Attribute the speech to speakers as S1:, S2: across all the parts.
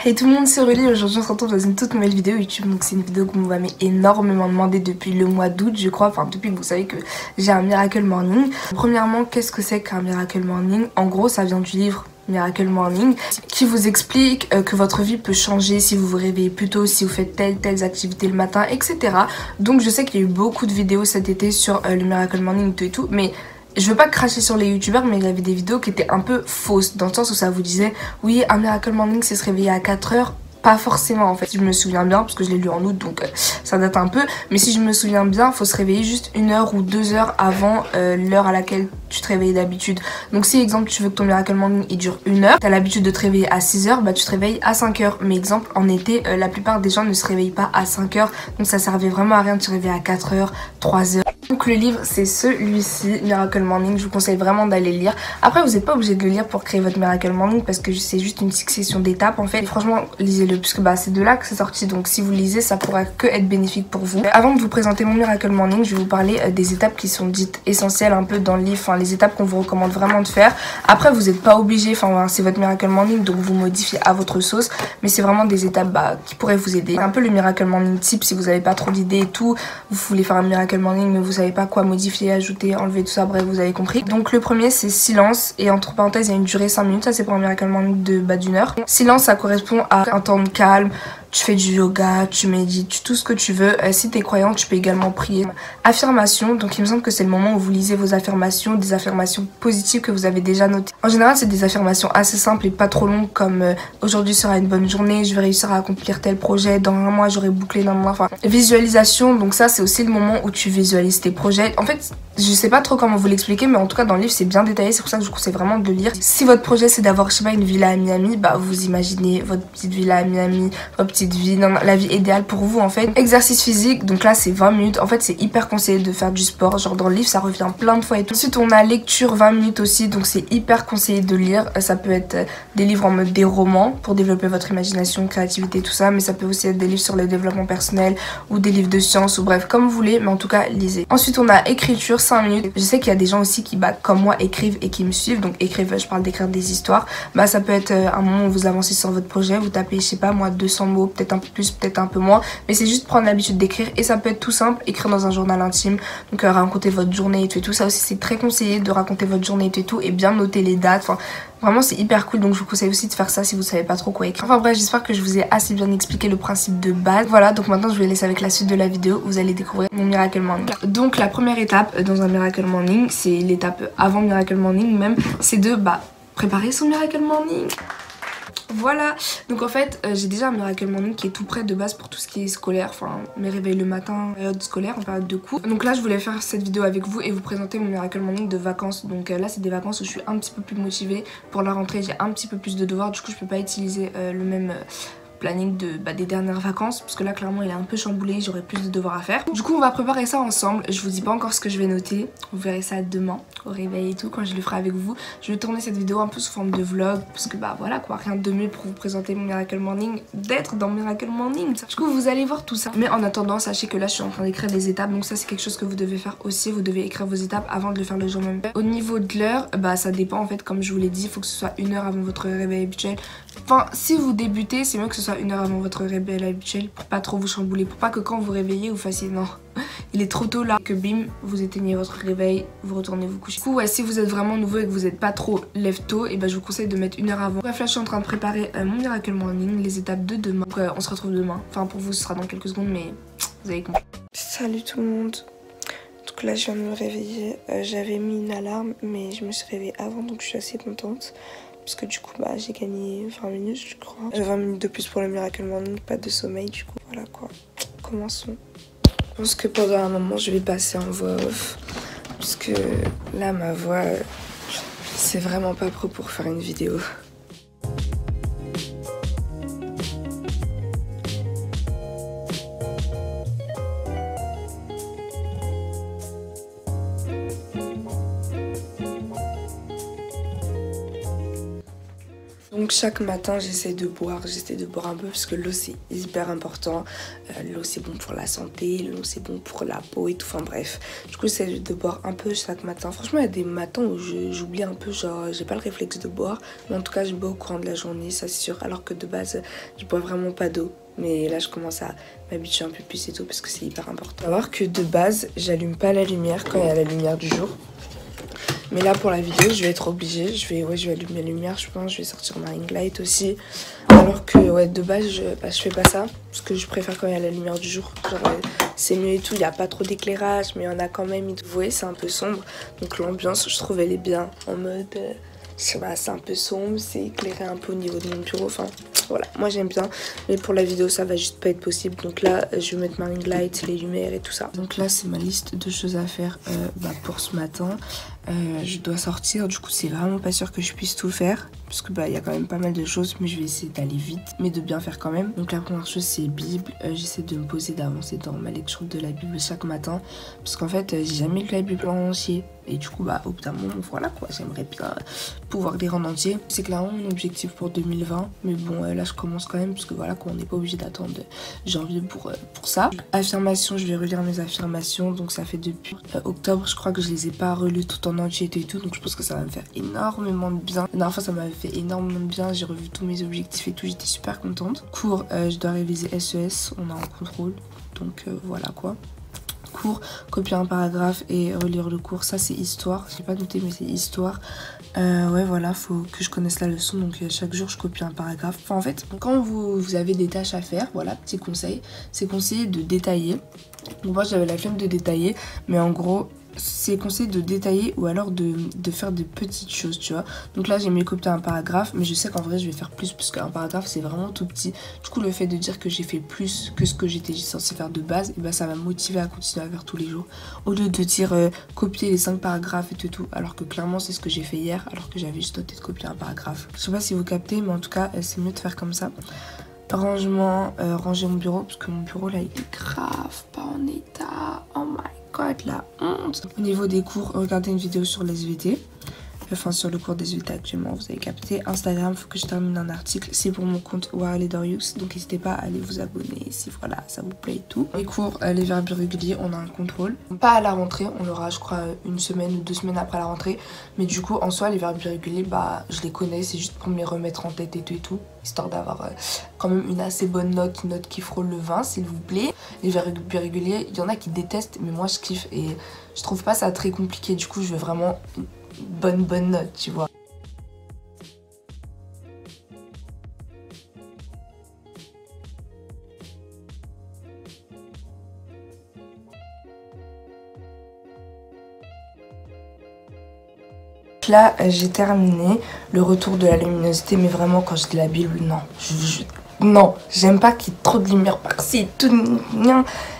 S1: Et tout le monde se relie, aujourd'hui on se retrouve dans une toute nouvelle vidéo YouTube. Donc c'est une vidéo qu'on m'avait énormément demandé depuis le mois d'août je crois, enfin depuis que vous savez que j'ai un Miracle Morning. Premièrement, qu'est-ce que c'est qu'un Miracle Morning? En gros ça vient du livre Miracle Morning qui vous explique que votre vie peut changer si vous vous réveillez plus tôt, si vous faites telles activités le matin, etc. Donc je sais qu'il y a eu beaucoup de vidéos cet été sur le Miracle Morning et tout, mais je veux pas cracher sur les youtubeurs, mais il y avait des vidéos qui étaient un peu fausses, dans le sens où ça vous disait oui, un Miracle Morning c'est se réveiller à 4 heures. Pas forcément en fait, si je me souviens bien, parce que je l'ai lu en août donc ça date un peu. Mais si je me souviens bien, faut se réveiller juste 1 heure ou 2 heures avant l'heure à laquelle tu te réveilles d'habitude. Donc si exemple tu veux que ton Miracle Morning il dure 1 heure, t'as l'habitude de te réveiller à 6 heures, bah tu te réveilles à 5 heures. Mais exemple en été, la plupart des gens ne se réveillent pas à 5 heures. Donc ça servait vraiment à rien de se réveiller à 4 heures, 3 heures. Donc le livre c'est celui-ci, Miracle Morning, je vous conseille vraiment d'aller le lire. Après vous n'êtes pas obligé de le lire pour créer votre Miracle Morning parce que c'est juste une succession d'étapes en fait. Et franchement lisez-le puisque bah, c'est de là que c'est sorti, donc si vous lisez ça pourra que être bénéfique pour vous. Avant de vous présenter mon Miracle Morning, je vais vous parler des étapes qui sont dites essentielles un peu dans le livre, enfin les étapes qu'on vous recommande vraiment de faire. Après vous n'êtes pas obligé, enfin c'est votre Miracle Morning donc vous modifiez à votre sauce, mais c'est vraiment des étapes bah, qui pourraient vous aider. Un peu le Miracle Morning type si vous n'avez pas trop d'idées et tout, vous voulez faire un Miracle Morning mais vous savez pas quoi modifier, ajouter, enlever, tout ça, bref vous avez compris. Donc le premier c'est silence et entre parenthèses il y a une durée 5 minutes, ça c'est pour un Miracle Morning de bah, d'1 heure. Silence ça correspond à un temps de calme, tu fais du yoga, tu médites, tout ce que tu veux. Si t'es croyant, tu peux également prier. Affirmation, donc il me semble que c'est le moment où vous lisez vos affirmations, des affirmations positives que vous avez déjà notées. En général, c'est des affirmations assez simples et pas trop longues comme aujourd'hui sera une bonne journée, je vais réussir à accomplir tel projet, dans 1 mois j'aurai bouclé dans 1 mois. Enfin, visualisation, donc ça c'est aussi le moment où tu visualises tes projets. En fait, je sais pas trop comment vous l'expliquer, mais en tout cas dans le livre c'est bien détaillé, c'est pour ça que je vous conseille vraiment de le lire. Si votre projet c'est d'avoir, je sais pas, une villa à Miami, bah vous imaginez votre petite villa à Miami, votre petite vie, la vie idéale pour vous en fait. Exercice physique, donc là c'est 20 minutes, en fait c'est hyper conseillé de faire du sport, genre dans le livre ça revient plein de fois et tout. Ensuite on a lecture 20 minutes aussi, donc c'est hyper conseillé de lire. Ça peut être des livres en mode des romans pour développer votre imagination, créativité, tout ça, mais ça peut aussi être des livres sur le développement personnel ou des livres de sciences ou bref comme vous voulez, mais en tout cas lisez. Ensuite on a écriture 5 minutes. Je sais qu'il y a des gens aussi qui bah, comme moi écrivent et qui me suivent, donc écrivent, je parle d'écrire des histoires, bah ça peut être un moment où vous avancez sur votre projet, vous tapez je sais pas moi 200 mots, peut-être un peu plus, peut-être un peu moins, mais c'est juste prendre l'habitude d'écrire et ça peut être tout simple, écrire dans un journal intime, donc raconter votre journée et tout, ça aussi c'est très conseillé de raconter votre journée et tout et bien noter les dates, enfin vraiment c'est hyper cool, donc je vous conseille aussi de faire ça si vous savez pas trop quoi écrire. Enfin bref, j'espère que je vous ai assez bien expliqué le principe de base. Voilà, donc maintenant je vais laisser avec la suite de la vidéo, vous allez découvrir mon Miracle Morning. Donc la première étape dans un Miracle Morning, c'est l'étape avant Miracle Morning même, c'est de bah préparer son Miracle Morning. Voilà, donc en fait j'ai déjà un Miracle Morning qui est tout prêt de base pour tout ce qui est scolaire, enfin mes réveils le matin, période scolaire, en période de cours. Donc là je voulais faire cette vidéo avec vous et vous présenter mon Miracle Morning de vacances. Donc là c'est des vacances où je suis un petit peu plus motivée. Pour la rentrée j'ai un petit peu plus de devoirs, du coup je peux pas utiliser le même planning des dernières vacances parce que là clairement il est un peu chamboulé, j'aurai plus de devoirs à faire. Du coup on va préparer ça ensemble, je vous dis pas encore ce que je vais noter, vous verrez ça demain au réveil et tout quand je le ferai avec vous. Je vais tourner cette vidéo un peu sous forme de vlog parce que bah voilà quoi, rien de mieux pour vous présenter mon Miracle Morning d'être dans Miracle Morning. Du coup vous allez voir tout ça, mais en attendant sachez que là je suis en train d'écrire des étapes, donc ça c'est quelque chose que vous devez faire aussi, vous devez écrire vos étapes avant de le faire le jour même. Au niveau de l'heure, bah ça dépend en fait, comme je vous l'ai dit, il faut que ce soit 1 heure avant votre réveil habituel. Enfin si vous débutez c'est mieux que ce soit 1 heure avant votre réveil habituel pour pas trop vous chambouler, pour pas que quand vous réveillez vous fassiez non il est trop tôt là, que bim vous éteignez votre réveil, vous retournez vous coucher. Du coup ouais, si vous êtes vraiment nouveau et que vous n'êtes pas trop lève tôt, et ben je vous conseille de mettre 1 heure avant. Bref là je suis en train de préparer mon Miracle Morning, les étapes de demain. Donc on se retrouve demain, enfin pour vous ce sera dans quelques secondes mais vous avez compris. Salut tout le monde. Donc là je viens de me réveiller, j'avais mis une alarme mais je me suis réveillée avant donc je suis assez contente. Parce que du coup bah j'ai gagné 20 minutes je crois. 20 minutes de plus pour le Miracle Morning, pas de sommeil du coup. Voilà quoi, commençons. Je pense que pendant un moment je vais passer en voix off. Parce que là ma voix c'est vraiment pas pro pour faire une vidéo. Donc Donc chaque matin j'essaie de boire un peu parce que l'eau c'est hyper important. L'eau c'est bon pour la santé, l'eau c'est bon pour la peau et tout, enfin bref. Du coup j'essaie de boire un peu chaque matin. Franchement il y a des matins où j'oublie un peu, genre j'ai pas le réflexe de boire. Mais en tout cas je bois au courant de la journée, ça c'est sûr. Alors que de base je bois vraiment pas d'eau. Mais là je commence à m'habituer un peu plus et tout parce que c'est hyper important. Faut savoir que de base j'allume pas la lumière quand il y a la lumière du jour. Mais là pour la vidéo je vais être obligée, je vais allumer la lumière je pense, je vais sortir ma ring light aussi. Alors que ouais de base je fais pas ça, parce que je préfère quand il y a la lumière du jour. Genre c'est mieux et tout, il n'y a pas trop d'éclairage mais il y en a quand même. Vous voyez c'est un peu sombre, donc l'ambiance je trouve elle est bien. En mode, je sais pas, c'est un peu sombre, c'est éclairé un peu au niveau de mon bureau, enfin... Voilà, moi j'aime bien, mais pour la vidéo ça va juste pas être possible. Donc là je vais mettre ma ring light, les lumières et tout ça. Donc là c'est ma liste de choses à faire pour ce matin. Je dois sortir, du coup c'est vraiment pas sûr que je puisse tout faire parce que y a quand même pas mal de choses, mais je vais essayer d'aller vite mais de bien faire quand même. Donc la première chose c'est Bible, j'essaie de me poser, d'avancer dans ma lecture de la Bible chaque matin parce qu'en fait j'ai jamais lu la Bible en entier et du coup au bout d'un moment voilà quoi, j'aimerais bien pouvoir lire en entier. C'est clairement mon objectif pour 2020, mais bon là je commence quand même parce que voilà quoi, on n'est pas obligé d'attendre janvier pour ça. Affirmations, je vais relire mes affirmations, donc ça fait depuis octobre je crois que je les ai pas relues tout en entier et tout, donc je pense que ça va me faire énormément de bien. La dernière fois ça m'avait fait énormément de bien, j'ai revu tous mes objectifs et tout, j'étais super contente. Cours, je dois réviser SES, on a un contrôle, donc voilà quoi. Cours, copier un paragraphe et relire le cours, ça c'est histoire, j'ai pas noté mais c'est histoire. Ouais voilà, faut que je connaisse la leçon, donc chaque jour je copie un paragraphe. Enfin en fait, quand vous avez des tâches à faire, voilà, petit conseil, c'est conseillé de détailler. Donc moi j'avais la flemme de détailler, mais en gros c'est conseillé de détailler ou alors de faire des petites choses, tu vois. Donc là j'ai mis copier un paragraphe, mais je sais qu'en vrai je vais faire plus parce qu'un paragraphe c'est vraiment tout petit. Du coup le fait de dire que j'ai fait plus que ce que j'étais censée faire de base, et ça va me motiver à continuer à faire tous les jours. Au lieu de dire copier les 5 paragraphes et tout, alors que clairement c'est ce que j'ai fait hier, alors que j'avais juste noté de copier un paragraphe. Je sais pas si vous captez, mais en tout cas c'est mieux de faire comme ça. Rangement, ranger mon bureau, parce que mon bureau là il est grave pas en état. Oh my god, la honte. Au niveau des cours, regardez une vidéo sur les SVT. Enfin sur le cours des SVT actuellement, vous avez capté. Instagram, faut que je termine un article, c'est pour mon compte Warledorius, donc n'hésitez pas à aller vous abonner si voilà ça vous plaît et tout. Les cours, les verbes irréguliers, on a un contrôle. Pas à la rentrée, on l'aura je crois une semaine ou 2 semaines après la rentrée, mais du coup en soi les verbes irréguliers je les connais, c'est juste pour me les remettre en tête et tout, histoire d'avoir quand même une assez bonne note, une note qui frôle le 20 s'il vous plaît. Les verbes irréguliers, il y en a qui détestent, mais moi je kiffe et je trouve pas ça très compliqué, du coup je veux vraiment bonne note, tu vois. Là j'ai terminé le retour de la luminosité, mais vraiment quand je lis la Bible, non, non, j'aime pas qu'il y ait trop de lumière par-ci et tout.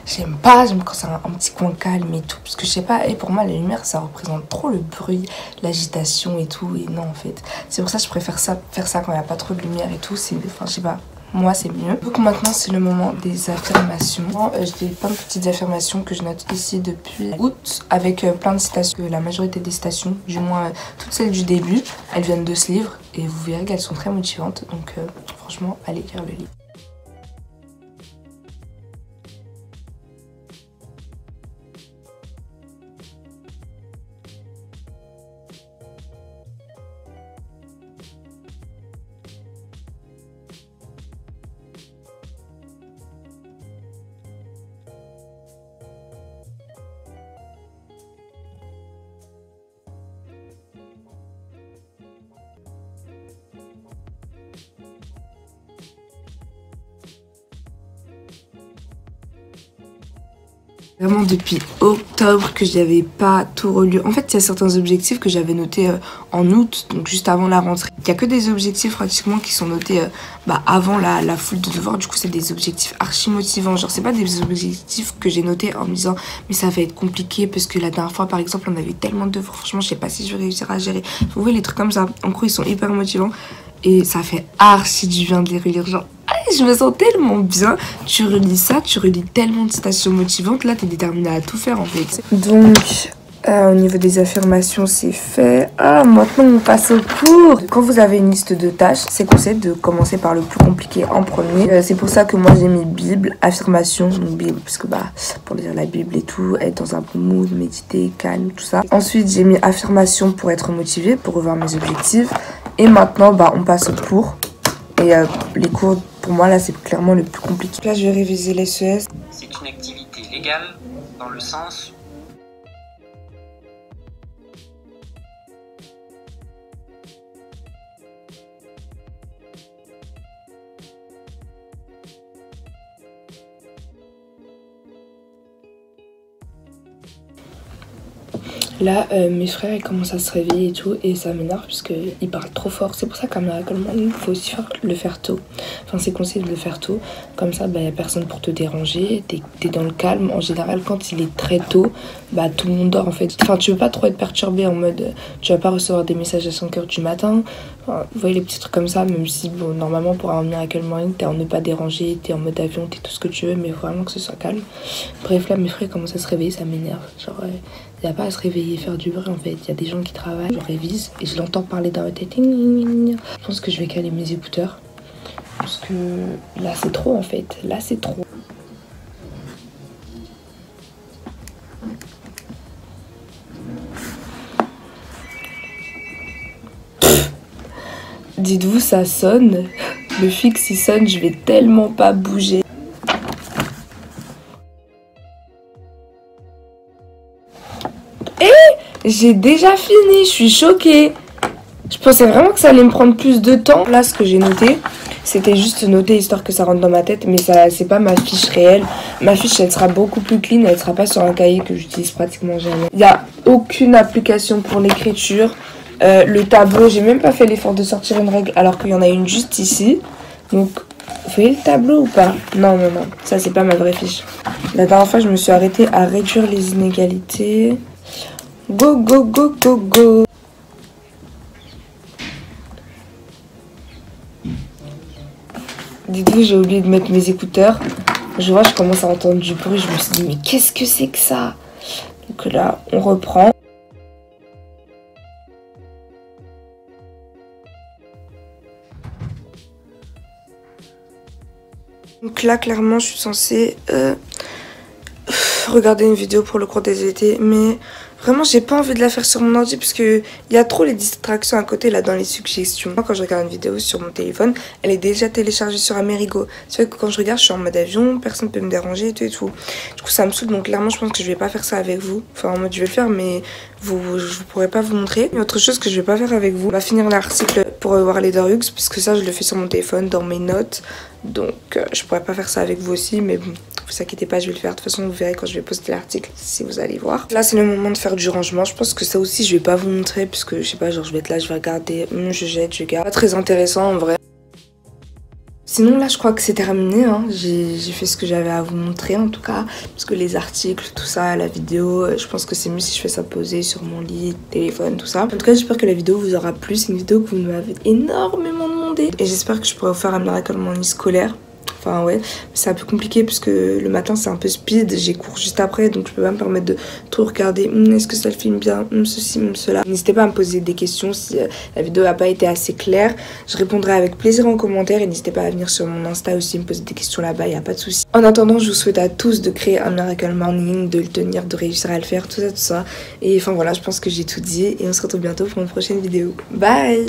S1: J'aime quand c'est un petit coin calme et tout. Parce que je sais pas, et pour moi, la lumière, ça représente trop le bruit, l'agitation et tout. Et non, en fait. C'est pour ça que je préfère faire ça quand il n'y a pas trop de lumière et tout. Enfin, je sais pas. Moi, c'est mieux. Donc maintenant, c'est le moment des affirmations. J'ai plein de petites affirmations que je note ici depuis août, avec plein de citations. La majorité des citations, du moins toutes celles du début, elles viennent de ce livre. Et vous verrez qu'elles sont très motivantes. Donc franchement, allez lire le livre. Vraiment depuis octobre que j'avais pas tout relu. En fait, il y a certains objectifs que j'avais notés en août, donc juste avant la rentrée. Il y a que des objectifs pratiquement qui sont notés avant la foule de devoirs. Du coup, c'est des objectifs archi motivants. Genre, c'est pas des objectifs que j'ai notés en me disant mais ça va être compliqué parce que la dernière fois, par exemple, on avait tellement de devoirs. Franchement, je sais pas si je vais réussir à gérer. Vous voyez, les trucs comme ça. En gros, ils sont hyper motivants et ça fait archi du bien de les relire. Genre, je me sens tellement bien. Tu relis ça, tu relis tellement de citations motivantes. Là, t'es déterminée à tout faire en fait. Donc, Au niveau des affirmations, c'est fait. Ah, maintenant on passe au cours. Quand vous avez une liste de tâches, c'est conseillé de commencer par le plus compliqué en premier. C'est pour ça que moi j'ai mis Bible, affirmation, donc Bible, parce que pour lire la Bible et tout, être dans un bon mood, méditer, calme, tout ça. Ensuite, j'ai mis affirmation pour être motivé, pour revoir mes objectifs. Et maintenant, on passe au cours. Et les cours, pour moi, là, c'est clairement le plus compliqué. Là, je vais réviser les SES.
S2: C'est une activité légale dans le sens
S1: Là, mes frères ils commencent à se réveiller et tout, et ça m'énerve parce qu'ils parlent trop fort. C'est pour ça qu'à Miracle Morning, il faut aussi le faire tôt. Enfin, c'est conseillé de le faire tôt. Comme ça, y a personne pour te déranger. T'es dans le calme. En général, quand il est très tôt, tout le monde dort en fait. Enfin, tu veux pas trop être perturbé en mode, tu vas pas recevoir des messages à 5 h du matin. Enfin, vous voyez les petits trucs comme ça, même si, normalement, pour un Miracle Morning, t'es en ne pas déranger, t'es en mode avion, t'es tout ce que tu veux, mais vraiment que ce soit calme. Bref, là, mes frères commencent à se réveiller, ça m'énerve. Genre, il n'y a pas à se réveiller et faire du bruit en fait. Il y a des gens qui travaillent, je révise et je l'entends parler dans ma tête. Je pense que je vais caler mes écouteurs. Parce que là c'est trop en fait. Là c'est trop. Dites-vous, ça sonne. Le fixe il sonne, je vais tellement pas bouger. J'ai déjà fini, je suis choquée. Je pensais vraiment que ça allait me prendre plus de temps. Là, ce que j'ai noté, c'était juste noté histoire que ça rentre dans ma tête, mais ça, c'est pas ma fiche réelle. Ma fiche, elle sera beaucoup plus clean, elle sera pas sur un cahier que j'utilise pratiquement jamais. Il n'y a aucune application pour l'écriture. Le tableau, j'ai même pas fait l'effort de sortir une règle alors qu'il y en a une juste ici. Donc, vous voyez le tableau ou pas? Non, non, non, ça c'est pas ma vraie fiche. La dernière fois, je me suis arrêtée à réduire les inégalités. Go, go, go, go, go. Dites-vous, j'ai oublié de mettre mes écouteurs. Je vois, je commence à entendre du bruit. Je me suis dit, mais qu'est-ce que c'est que ça? Donc là, on reprend. Donc là, clairement, je suis censée regarder une vidéo pour le cours des étés, mais vraiment j'ai pas envie de la faire sur mon ordi parce que il y a trop les distractions à côté là dans les suggestions. Moi, quand je regarde une vidéo sur mon téléphone, elle est déjà téléchargée sur Amerigo. C'est vrai que quand je regarde, je suis en mode avion, personne peut me déranger et tout et tout. Du coup ça me saoule, donc clairement je pense que je vais pas faire ça avec vous. Enfin en mode je vais le faire mais je pourrais pas vous montrer. Et autre chose que je vais pas faire avec vous, on va finir l'article pour voir les Hughes parce que ça je le fais sur mon téléphone dans mes notes. Donc je pourrais pas faire ça avec vous aussi, mais bon, vous inquiétez pas, je vais le faire. De toute façon, vous verrez quand je vais poster l'article si vous allez voir. Là, c'est le moment de faire du rangement. Je pense que ça aussi, je vais pas vous montrer puisque je sais pas, genre je vais être là, je vais regarder, je jette, je garde. Pas très intéressant en vrai. Sinon là je crois que c'est terminé, hein. J'ai fait ce que j'avais à vous montrer en tout cas. Parce que les articles, tout ça, la vidéo, je pense que c'est mieux si je fais ça poser sur mon lit, téléphone, tout ça. En tout cas j'espère que la vidéo vous aura plu. C'est une vidéo que vous m'avez énormément demandé. Et j'espère que je pourrai vous faire un Miracle Morning scolaire. Enfin ouais, c'est un peu compliqué parce que le matin c'est un peu speed, j'ai cours juste après donc je peux pas me permettre de trop regarder est-ce que ça le filme bien, ceci, cela. N'hésitez pas à me poser des questions si la vidéo n'a pas été assez claire, je répondrai avec plaisir en commentaire et n'hésitez pas à venir sur mon Insta aussi me poser des questions là-bas, y a pas de souci. En attendant, je vous souhaite à tous de créer un Miracle Morning, de le tenir, de réussir à le faire, tout ça et enfin voilà, je pense que j'ai tout dit et on se retrouve bientôt pour une prochaine vidéo. Bye.